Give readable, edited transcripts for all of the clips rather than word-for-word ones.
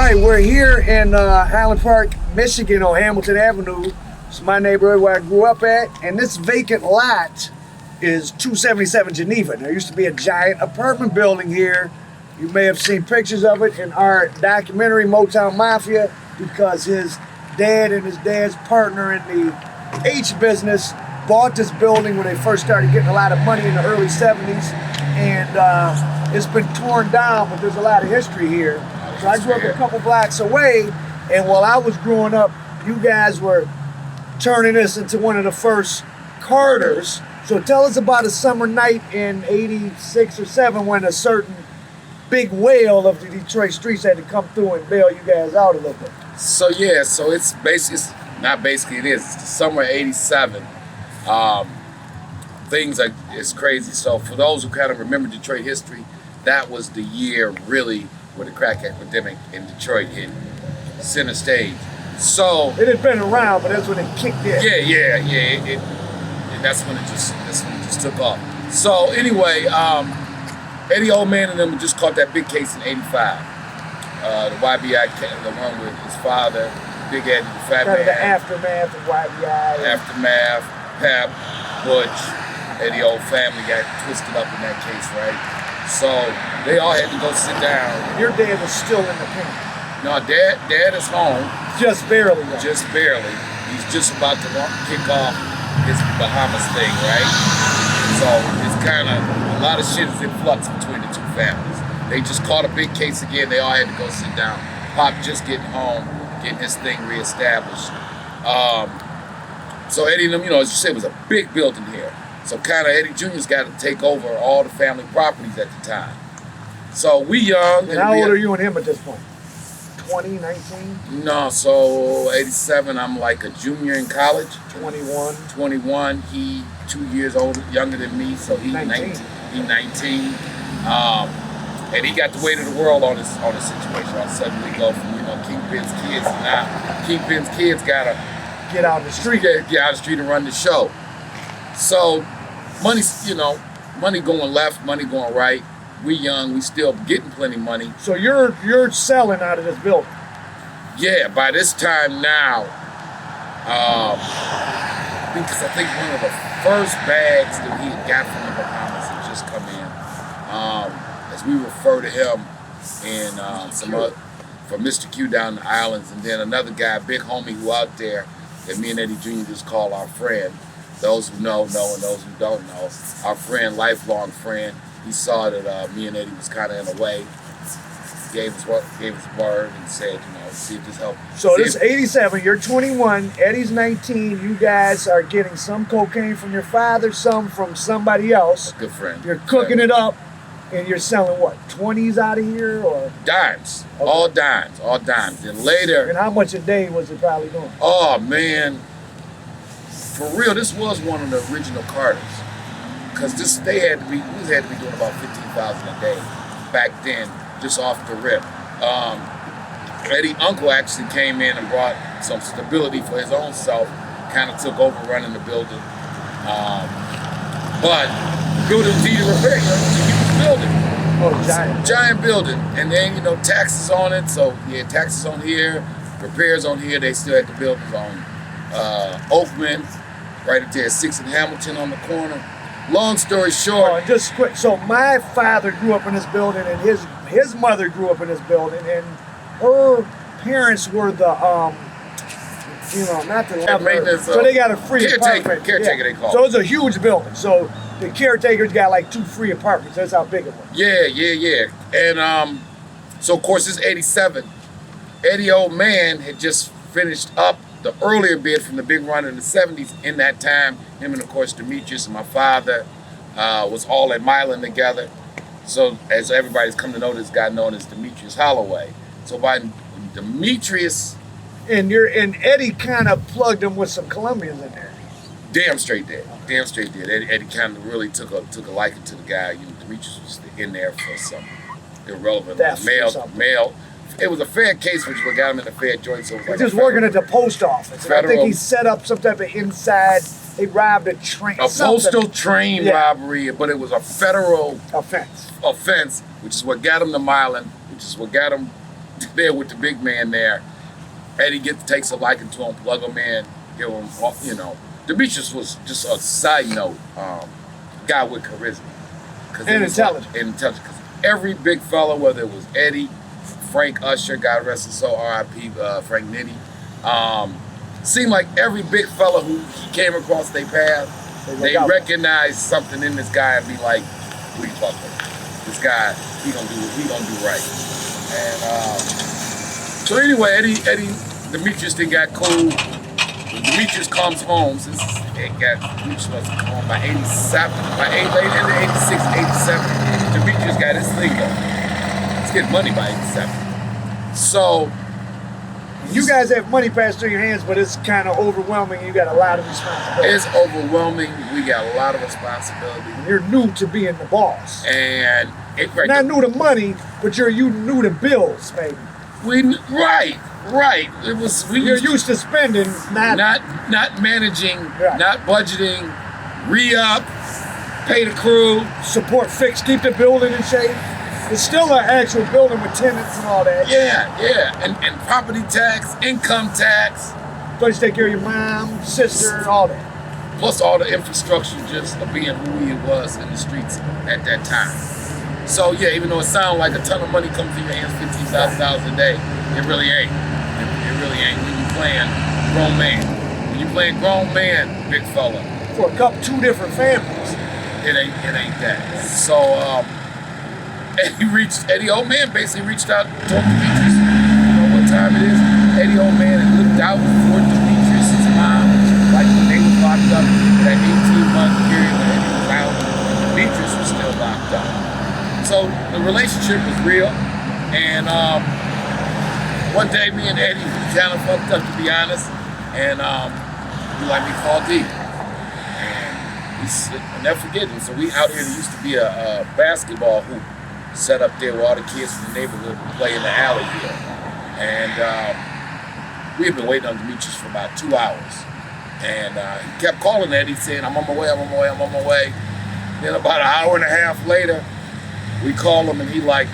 Hi, we're here in Highland Park, Michigan on Hamilton Avenue. It's my neighborhood where I grew up at, and this vacant lot is 277 Geneva. There used to be a giant apartment building here. You may have seen pictures of it in our documentary, Motown Mafia, because his dad and his dad's partner in the H business bought this building when they first started getting a lot of money in the early 70s, and it's been torn down, but there's a lot of history here. So I grew up a couple blocks away, and while I was growing up, you guys were turning this into one of the first Carters. So tell us about a summer night in '86 or '7 when a certain big whale of the Detroit streets had to come through and bail you guys out a little bit. So yeah, so it's basically, it is. It's the summer of '87. It's crazy. So for those who kind of remember Detroit history, that was the year really where the crack epidemic in Detroit hit center stage. So it had been around, but that's when it kicked in. And that's when it just took off. So anyway, Eddie Old Man and them just caught that big case in '85. The YBI, the one with his father, Big Eddie, the fat man. The aftermath of YBI. Aftermath, Pap, Butch, Eddie Old family got twisted up in that case, right? So they all had to go sit down. Your dad was still in the pen. No, dad is home. Just barely. Though. Just barely. He's just about to kick off his Bahamas thing, right? So it's kind of, a lot of shit is in flux between the two families. They just caught a big case again. They all had to go sit down. Pop just getting home, getting his thing reestablished. So Eddie and them, as you said, it was a big building here. So kind of Eddie Jr.'s got to take over all the family properties at the time. So we young. And how old are you and him at this point? 20, 19? No, so '87, I'm like a junior in college. 21. 21. He 2 years younger than me, so he's 19. He's 19. And he got the weight of the world on his situation. I suddenly go from Kingpin's kids, and now Kingpin's kids gotta get out of the street. Get out of the street and run the show. So money going left, money going right. We young, we still getting plenty of money. So you're selling out of this building? Yeah, by this time now, because I think one of the first bags that he had got from the Bahamas had just come in. As we refer to him in from Mr. Q down the islands, and then another guy, a big homie who out there that me and Eddie Jr. just call our friend. Those who know, and those who don't know. Our friend, lifelong friend, he saw that me and Eddie was kind of in a way. Gave us a word and said, see if this helps. So this is '87, you're 21, Eddie's 19, you guys are getting some cocaine from your father, some from somebody else. A good friend. You're cooking it up, and you're selling what, 20s out of here, or? Dimes, okay. All dimes. Then later. And how much a day was it probably doing? Oh man, for real, this was one of the original Carters. Because we had to be doing about 15,000 a day back then, just off the rip. Eddie's uncle actually came in and brought some stability for his own self, kind of took over running the building. But the building was easy to repair, it's a huge building. Oh, giant building. And then, taxes on it, so yeah, taxes on here, repairs on here. They still had the buildings on Oakman, right up there at 6th and Hamilton on the corner. Long story short. Just quick. So my father grew up in this building, and his mother grew up in this building, and her parents were the not the maintenance. So they got a free apartment. Caretaker, they call it. So it's a huge building. So the caretaker's got like 2 free apartments. That's how big it was. Yeah. And so of course it's '87. Eddie Old Man had just finished up the earlier bid from the big run in the '70s. In that time, him and of course Demetrius and my father was all at Milan together. So as everybody's come to know this guy known as Demetrius Holloway. So by Demetrius, and Eddie kind of plugged him with some Colombians in there. Damn straight did. Eddie kind of really took a liking to the guy. Demetrius was in there for some irrelevant male. It was a fair case, which got him in a fair joint. So it was like just working at the post office. I think he set up some type of inside. They robbed a train. A postal train robbery, but it was a federal offense, which is what got him to Milan, which is what got him there with the big man there. Eddie takes a liking to him, plug him in, give him, you know. Demetrius was just a side note, guy with charisma. And intelligent. Because every big fella, whether it was Eddie, Frank Usher, God rest his soul, R.I.P. Frank Nitty, seemed like every big fella who he came across their path, they recognized something in this guy and be like, "Who you talking about? This guy, he gonna do right." And so anyway, Eddie, Demetrius then got cool. When Demetrius comes home, Demetrius was home by 87, late in the 86, 87. Demetrius got his thing going. He's getting money by 87. So you guys have money passed through your hands, but it's kind of overwhelming. You got a lot of responsibility. It's overwhelming. We got a lot of responsibility. And you're new to being the boss. And you're not new to money, but you're new to bills, maybe. Right. It was you're used to spending, not managing, not budgeting, re-up, pay the crew, support fix, keep the building in shape. It's still an actual building with tenants and all that. Yeah. And property tax, income tax. Plus take care of your mom, sister, all that. Plus all the infrastructure just of being who he was in the streets at that time. So yeah, even though it sounds like a ton of money comes to your hands, $15,000 a day, it really ain't. It really ain't when you playing grown man. When you playing grown man, big fella. For two different families. It ain't that. So Eddie Old Man basically reached out, told Demetrius, you know what time it is. Eddie Old Man had looked out for Demetrius' mom, like when they was locked up for that 18-month period when Eddie was out. Demetrius was still locked up. So the relationship was real, and one day me and Eddie kind of fucked up, to be honest, and we called D. And I'll never forget it. So we out here, there used to be a basketball hoop set up there where all the kids from the neighborhood would play in the alley here. And we had been waiting on Demetrius for about 2 hours. And he kept calling Eddie saying, I'm on my way. Then about an hour and a half later, we call him and he like,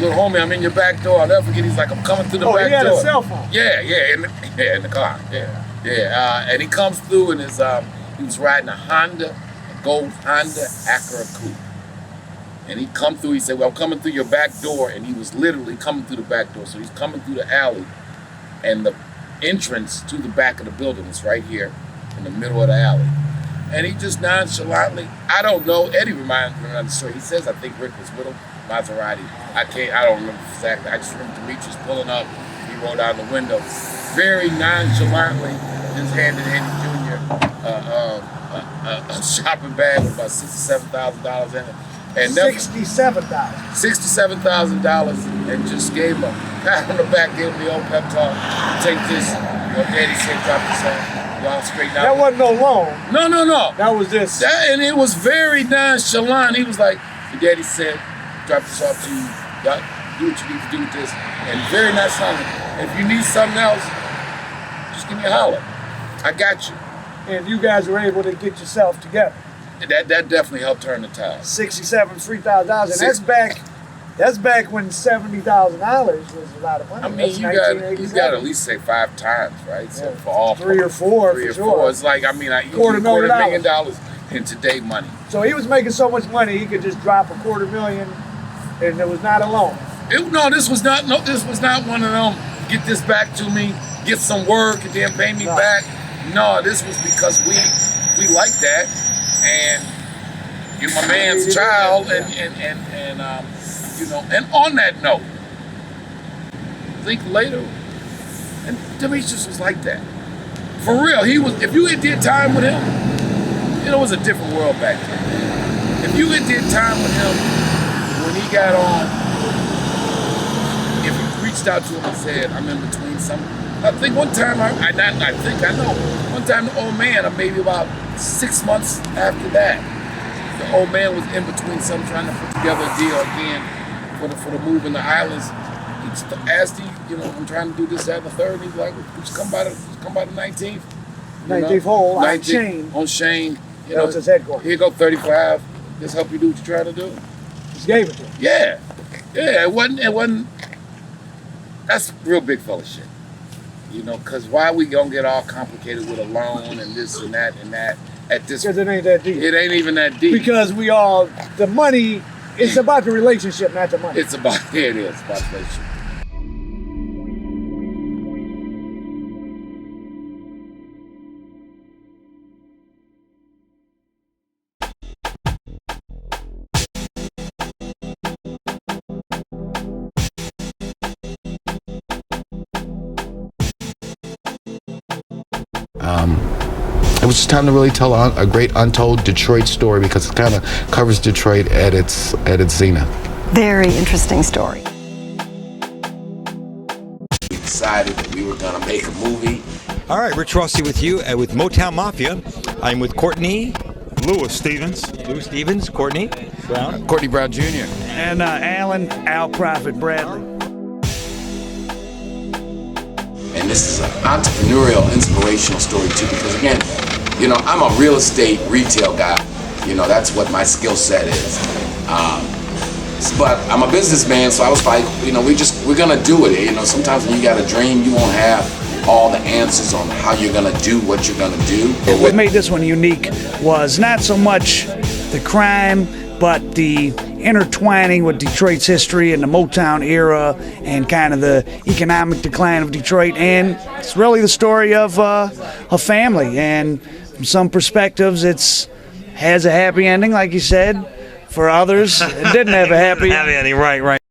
little homie, I'm in your back door. I'll never forget, he's like, I'm coming through the back door. Oh, he had a cell phone? Yeah, in the car, yeah. And he comes through and he was riding a gold Honda Acura coupe. And he come through, he said, well, I'm coming through your back door. And he was literally coming through the back door. So he's coming through the alley. And the entrance to the back of the building is right here in the middle of the alley. And he just nonchalantly, I don't know, Eddie reminds me of the story. He says, I think Rick was with him, Maserati. I don't remember exactly. I just remember Demetrius pulling up. He rolled out the window. Very nonchalantly, just handed Eddie Jr. A shopping bag with about $67,000 in it. And $67,000. $67,000, and just gave him a pat on the back, gave him the old pep talk. Take this. Your daddy said, drop this off. Y'all straighten out. That wasn't no loan. No. That was this. And it was very nonchalant. He was like, your daddy said, drop this off to you. Y'all do what you need to do with this. And very nonchalant. If you need something else, just give me a holler. I got you. And you guys were able to get yourself together. That definitely helped turn the tide. $3,000. That's back when $70,000 was a lot of money. I mean, you got to at least say 5 times, right? So for all 3 or 4, three for or sure. 4. It's like, I mean, $250,000 in today money. So he was making so much money he could just drop $250,000, and it was not a loan. This was not one of them. Get this back to me, get some work, and then pay me back. No, this was because we like that. And you're my man's child, and you know. And on that note, I think later, and Demetrius was like that. For real, he was. If you had did time with him, it was a different world back then. If you had did time with him when he got on, if you reached out to him and said, "I'm in between some." I think one time one time the old man, maybe about 6 months after that, the old man was in between some trying to put together a deal again for the move in the islands. He just asked I'm trying to do this, that, and the third. And he's like, just come by the 19th. 19th hole on Shane. On Shane. That was his headquarters. Here you go, 35. Just help you do what you're trying to do. Just gave it to him. Yeah. It wasn't That's real big fella shit. You know, because why we gonna get all complicated with a loan and this and that and that at this? Because it ain't that deep. It ain't even that deep. Because the money, it's about the relationship, not the money. It's about, yeah, it is about the relationship. It was just time to really tell a great untold Detroit story because it kind of covers Detroit at its zenith. Very interesting story. We decided that we were going to make a movie. All right, Rich Rossi with you with Motown Mafia. I'm with Courtney. Lewis Stevens. Lewis Stevens, Courtney Brown. Courtney Brown Jr. And Alan Al Prophet Bradley. And this is an entrepreneurial, inspirational story too, because again, you know, I'm a real estate retail guy. You know, that's what my skill set is. But I'm a businessman, so I was like, you know, we're gonna do it. You know, sometimes when you got a dream, you won't have all the answers on how you're gonna do what you're gonna do. What made this one unique was not so much the crime, but the intertwining with Detroit's history and the Motown era and kind of the economic decline of Detroit. And it's really the story of a family. And from some perspectives, has a happy ending, like you said. For others, it didn't have a happy ending. Right.